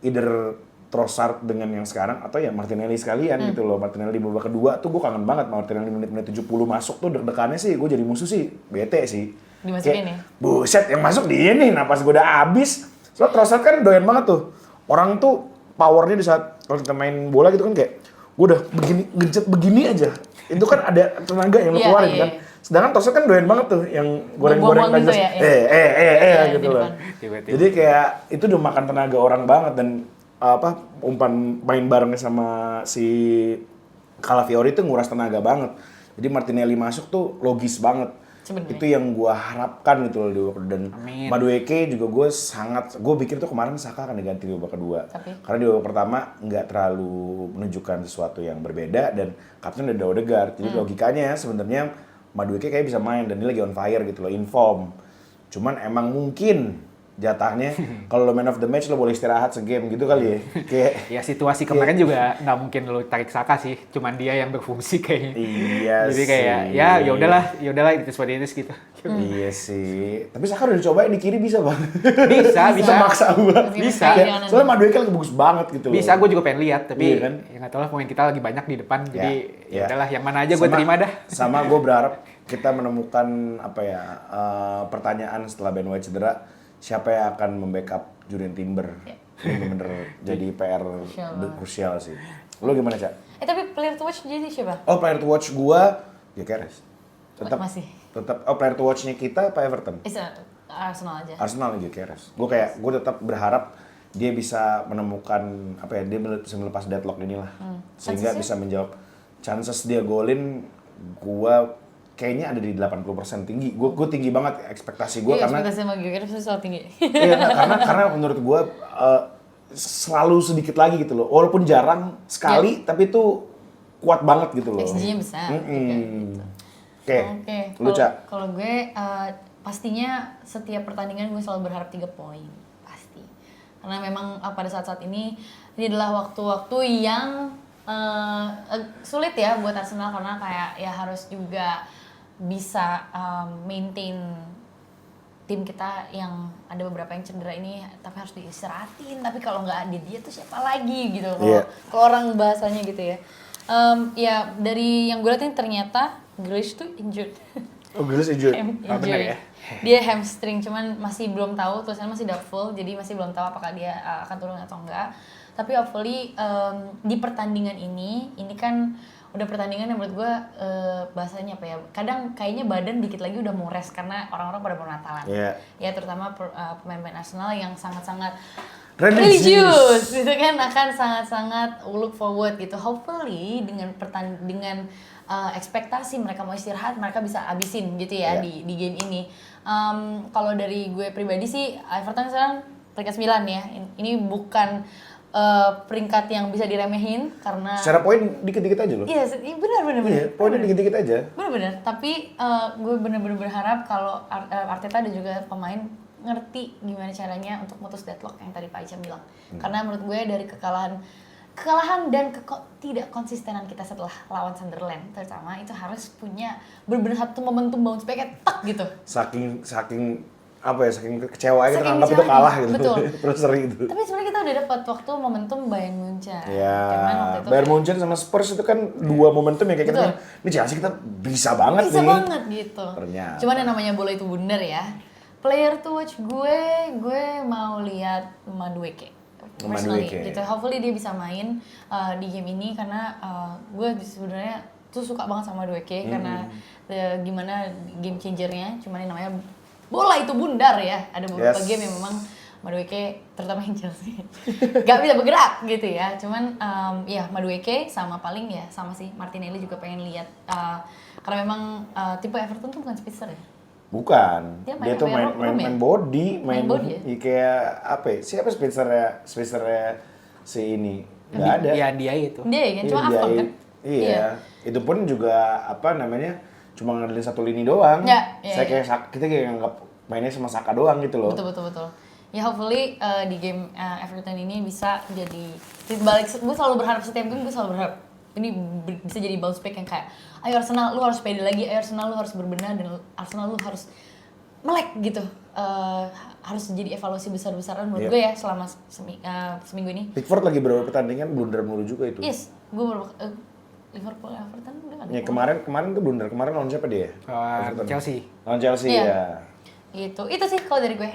either Trossard dengan yang sekarang atau ya Martinelli sekalian gitu loh. Martinelli di babak kedua tuh gue kangen banget. Martinelli menit 70 masuk tuh deg-degannya sih gue jadi musuh sih. Bete sih. Dimasukin ya? Buset yang masuk dia nih, napas gue udah habis. Soalnya Trossard kan doyan banget tuh. Orang tuh powernya di saat kalau kita main bola gitu kan kayak gue udah gencet begini aja, itu kan ada tenaga yang lu keluarin kan. Sedangkan Trossard kan doyan banget tuh yang goreng-goreng gitu ya, gitu loh. Jadi kayak itu udah makan tenaga orang banget. Dan umpan main barengnya sama si Calafiori itu nguras tenaga banget. Jadi Martinelli masuk tuh logis banget. Sebenernya. Itu yang gue harapkan gitu loh. Dan Madueke juga gue pikir tuh kemarin Saka akan diganti di babak kedua. Karena di babak pertama nggak terlalu menunjukkan sesuatu yang berbeda dan kapten udah Odegaard. Jadi logikanya sebenarnya Madueke kayak bisa main dan dia lagi on fire gitu loh, inform. Cuman emang mungkin jatahnya kalau lo man of the match lo boleh istirahat segame gitu kali ya. Kayak ya situasi kemarin juga nggak mungkin lo tarik Saka sih, cuman dia yang berfungsi kayaknya. Iya. Jadi kayak ya udahlah itu seperti itu gitu. Iya sih. Tapi Saka udah dicobain di kiri bisa bang. Bisa maksa banget. Bisa. Soalnya Madueke lagi bagus banget gitu loh. Bisa, gue juga pengen lihat tapi kan? ya nggak tahu lah pemain kita lagi banyak di depan jadi ya udahlah yang mana aja gue terima dah. Sama gue berharap kita menemukan pertanyaan setelah Ben White cedera. Siapa yang akan membackup Jurrien Timber? Bener-bener jadi PR krusial sih. Lo gimana, Cak? Tapi player to watch jadi siapa? Oh, player to watch gua Gyökeres. Masih. Tetap player to watch-nya kita apa Everton? Arsenal aja. Arsenal Gyökeres. Gue tetap berharap dia bisa menemukan dia bisa melepas deadlock inilah. Sehingga bisa menjawab chances dia golin gua kayaknya ada di 80% tinggi. Gue tinggi banget ekspektasi gue karena ekspektasi sama Gyökeres selalu tinggi. Iya, karena menurut gue selalu sedikit lagi gitu loh. Walaupun jarang sekali tapi itu kuat banget gitu loh. XG-nya besar. Oke. Lu Cak? Kalau gue pastinya setiap pertandingan gue selalu berharap 3 poin. Pasti. Karena memang pada saat-saat ini adalah waktu-waktu yang sulit ya buat Arsenal karena kayak ya harus juga bisa maintain tim kita yang ada beberapa yang cedera ini tapi harus diistirahatin, tapi kalau nggak ada dia tuh siapa lagi gitu kalau orang bahasanya gitu ya. Ya dari yang gue liatin ternyata Grealish tuh injured. Oh, Grealish injured. Bener ya? Dia hamstring, cuman masih belum tahu, tulisannya masih doubtful, jadi masih belum tahu apakah dia akan turun atau enggak. Tapi hopefully di pertandingan ini kan udah pertandingan yang menurut gue bahasanya apa ya, kadang kayaknya badan dikit lagi udah mau rest karena orang-orang pada mau Natalan. Ya terutama pemain-pemain Arsenal yang sangat-sangat religious gitu kan akan sangat-sangat look forward gitu. Hopefully dengan ekspektasi mereka mau istirahat, mereka bisa abisin gitu ya di game ini. Kalau dari gue pribadi sih Everton sekarang peringkat 9 ya. Ini bukan peringkat yang bisa diremehin karena secara poin dikit-dikit aja loh. Iya, benar. Iya, poinnya dikit-dikit aja. Benar. Tapi gue benar-benar berharap kalau Arteta dan juga pemain ngerti gimana caranya untuk mutus deadlock yang tadi Pak Ica bilang. Karena menurut gue dari kekalahan kekalahan dan tidak konsistenan kita setelah lawan Sunderland terutama itu harus punya benar-benar satu momentum bounce back kayak tak gitu. Saking kecewa kita nganggap itu kalah gitu. Betul. Terus seri itu. Tapi sebenarnya kita udah dapat waktu momentum Bayern Munchen. Ya, waktu itu Bayern Munchen sama Spurs itu kan dua momentum yang kayak kita, ini Chelsea kita bisa banget bisa nih. banget gitu. Ternyata. Cuman yang namanya bola itu bundar ya. Player to watch gue mau lihat Madueke. Personally gitu. Hopefully dia bisa main di game ini karena gue sebenarnya tuh suka banget sama Madueke karena gimana game changernya. Cuman yang namanya bola itu bundar ya. Ada beberapa game yang memang Madueke terutama yang Chelsea gak bisa bergerak gitu ya. Cuman ya Madueke sama paling ya sama sih Martinelli juga pengen lihat karena memang tipe Everton tuh bukan spitzer ya. Bukan, dia tuh main body, main body ya? Kayak apa ya? Siapa spitsernya si ini? Nggak ada. Iya, dia itu. Dia kan, cuma Afcon kan? Iya, itu pun juga cuma ngandelin satu lini doang. Kita kayak nganggap mainnya sama Saka doang gitu loh. Betul. Ya hopefully di game Everton ini bisa jadi balik. Gue selalu berharap setiap game gue selalu berharap ini bisa jadi bounce back yang kayak ayo Arsenal lu harus pede lagi, ayo Arsenal lu harus berbenah dan Arsenal lu harus melek gitu. Harus jadi evaluasi besar-besaran menurut gue ya selama seminggu ini. Pickford lagi berapa pertandingan blunder mulu juga itu. Yes, gue Liverpool Everton udah kan. Ya kemarin tuh blunder. Kemarin lawan siapa dia? Chelsea. Lawan Chelsea ya. Itu sih kalau dari gue.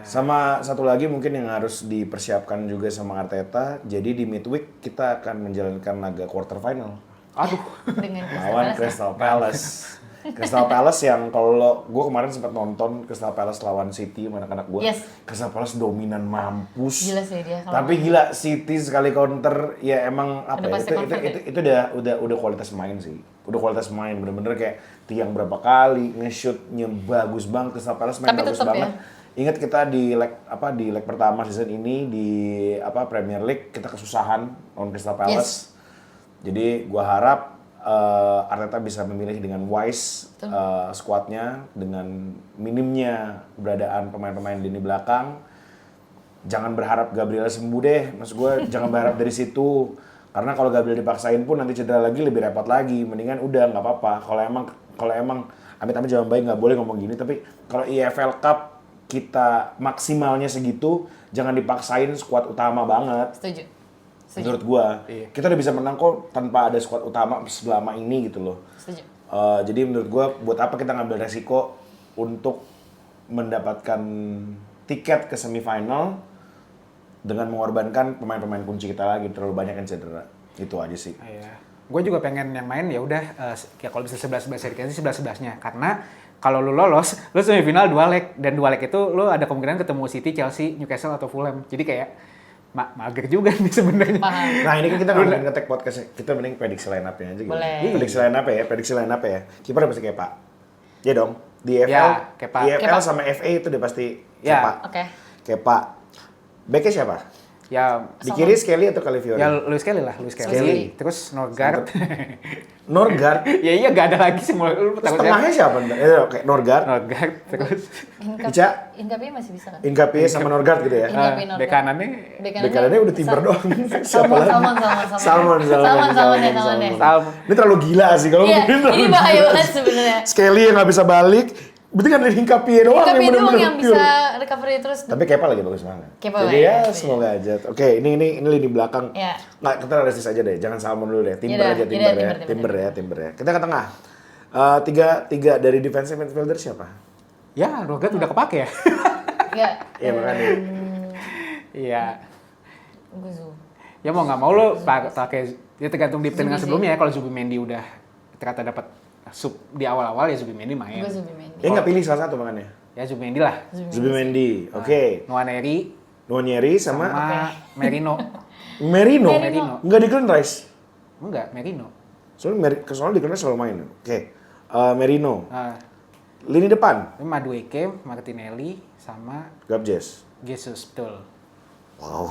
Sama satu lagi mungkin yang harus dipersiapkan juga sama Arteta. Jadi di midweek kita akan menjalankan laga quarter final. Aduh. Dengan lawan Crystal Palace. Crystal Palace yang kalau gue kemarin sempat nonton Crystal Palace lawan City sama anak-anak gue. Yes. Crystal Palace dominan mampus. Gila sih dia. Tapi gila City sekali counter ya emang apa ya, itu udah kualitas main sih. Udah kualitas main bener-bener kayak tiang berapa kali nge-shootnya bagus banget. Crystal Palace main bagus banget. Ya. Ingat kita di leg pertama season ini di Premier League kita kesusahan lawan Crystal Palace. Yes. Jadi gua harap Arteta bisa memilih dengan wise skuadnya dengan minimnya keberadaan pemain-pemain lini belakang. Jangan berharap Gabriel sembuh deh. Maksud gua jangan berharap dari situ. Karena kalau Gabriel dipaksain pun nanti cedera lagi lebih repot lagi. Mendingan udah nggak apa-apa. Kalau emang amit-amit jangan baik nggak boleh ngomong gini. Tapi kalau EFL Cup kita maksimalnya segitu, jangan dipaksain skuad utama banget. Setuju. Menurut gua, kita udah bisa menang kok tanpa ada skuad utama selama ini gitu loh. Setuju. Jadi menurut gua, buat apa kita ngambil resiko untuk mendapatkan tiket ke semifinal dengan mengorbankan pemain-pemain kunci kita lagi, terlalu banyak yang cedera. Itu aja sih. Iya. Gue juga pengen yang main ya udah ya kalau bisa 11-11 dikasih 11-11-nya karena kalau lu lolos, lu semifinal 2 leg dan 2 leg itu lu ada kemungkinan ketemu City, Chelsea, Newcastle atau Fulham. Jadi kayak mager juga nih sebenarnya. Nah, ini kan kita nggak mungkin nge-tag podcast, kita mending prediksi line up-nya aja gitu. Boleh. Prediksi line up ya. Kiper udah pasti Kepa. Iya dong. Di EFL, Kepa. Di EFL sama FA itu udah pasti Kepa. Oke. Kepa. Backnya siapa? Ya, di kiri Skelly atau Calafiori? Ya Luis Skelly. Terus Norgard. Norgard? Ya iya gak ada lagi semua. Terus tengahnya siapa? Oke, Norgard. Terus Ica? Inkapie masih bisa kan? Inkapie sama Norgard gitu ya? Bek kanannya udah Timber doang. Salmon. Ini terlalu gila sih kalau ini bahaya banget sebenarnya. Skelly yang nggak bisa balik. Berarti kan dari Hinkapie doang yang bener-bener yang bisa recovery terus. Tapi Kepa lagi bagus banget. Jadi ya semoga aja. Oke, ini lini belakang. Ya. Nggak, kita realistis aja deh. Jangan Salmon dulu deh. Timber ya. Kita ke tengah. Tiga dari defensive midfielder siapa? Ya, Norgard udah kepake ya. Iya makanya. Iya. Guzu. Ya mau nggak mau lo pakai ya tergantung di pertandingan sebelumnya ya. Kalau Zubimendi udah ternyata dapat sub di awal-awal ya Zubimendi main. Gue Zubimendi. Ya nggak pilih salah satu makanya. Ya Zubimendi lah. Zubimendi. Oke. Nwaneri sama Merino. Merino. Nggak di Glen Rice. Enggak, Merino. Soalnya di Glen Rice selalu main. Oke. Merino. Lini depan. Madueke, Martinelli sama Gabjes. Jesus, betul. Wow.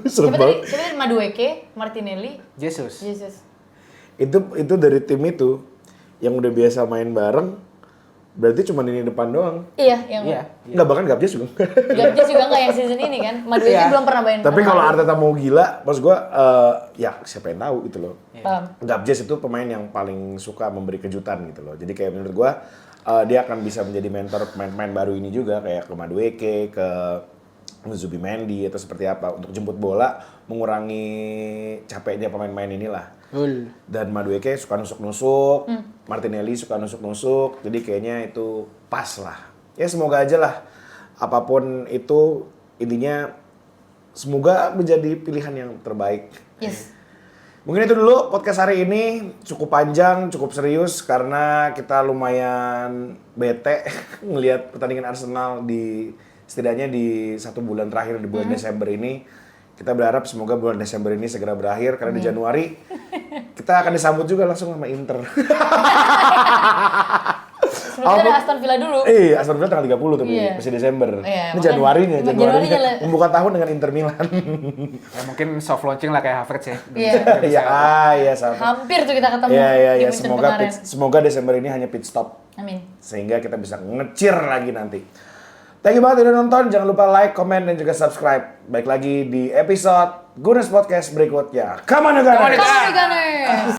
Serem banget. Coba Madueke, Martinelli, Jesus. Itu dari tim itu yang udah biasa main bareng Berarti cuma ini depan doang. Iya, yang Enggak, bahkan Gabjes juga. Gabjes juga nggak yang season ini kan. Madueke belum pernah main. Tapi kalau Arteta mau gila, maksud gue, ya siapa yang tahu gitu loh. Paham. Gabjes itu pemain yang paling suka memberi kejutan gitu loh. Jadi kayak menurut gue, dia akan bisa menjadi mentor pemain-pemain baru ini juga, kayak ke Madueke, ke Zubimendi atau seperti apa, untuk jemput bola, mengurangi capeknya pemain-pemain inilah. Dan Madueke suka nusuk-nusuk, Martinelli suka nusuk-nusuk, jadi kayaknya itu pas lah. Ya semoga aja lah, apapun itu, intinya semoga menjadi pilihan yang terbaik. Yes. Mungkin itu dulu podcast hari ini, cukup panjang, cukup serius, karena kita lumayan bete ngelihat pertandingan Arsenal setidaknya di 1 bulan terakhir, di bulan Desember ini. Kita berharap semoga bulan Desember ini segera berakhir, karena di Januari kita akan disambut juga langsung sama Inter. Sebelumnya ada Aston Villa dulu. Iya, Aston Villa tanggal 30 tapi masih Desember. Ini Januarinya membuka tahun dengan Inter Milan. Ya, mungkin soft launching lah kayak Havertz ya. Iya. Sama. Hampir tuh kita ketemu Iya. di Munchen kemarin. Semoga Desember ini hanya pit stop. Amin. Sehingga kita bisa ngecir lagi nanti. Thank you banget udah nonton. Jangan lupa like, comment, dan juga subscribe. Baik lagi di episode Gunners Podcast berikutnya. Come on, you Gunners! Come on, you Gunners!